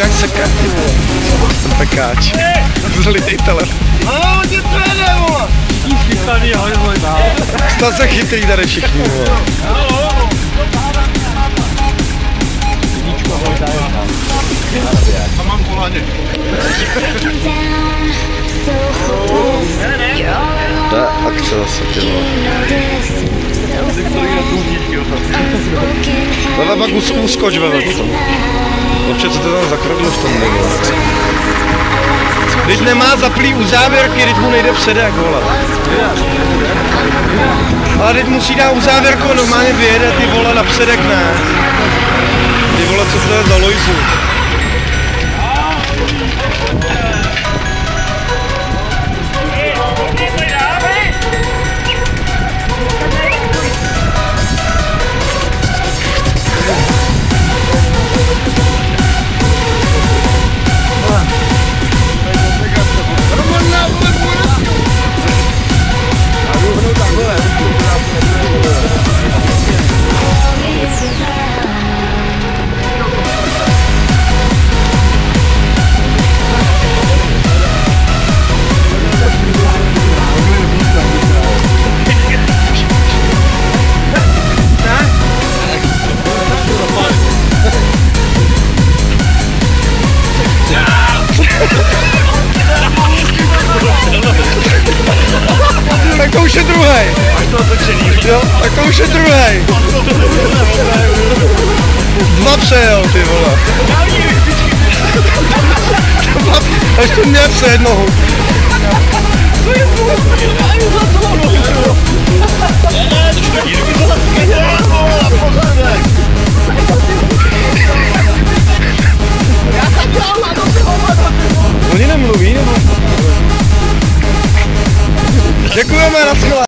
jak seká, ty vole. Ten pekáč. Zlitej telefon. No, tě přijede, vole. Chystaný, hojzloj. Snad se chytrý tady všichni, vole. A mám kolaně. To je akce zase, ty vole. Vele, pak uskoč, vele, co? Obče, co to tam za kradlo v tom, vole? Když nemá zaplý u závěrky, když mu nejde předek, vole. Ale teď musí dát u závěrku, normálně vyjede, ty vole, na předek ne. Ty vole, co to je za lojzu? Tak to už je druhej. Máš to otočený. Jo, tak to už je druhej. Dva přejel, ty vole. Až to mě přejed nohu.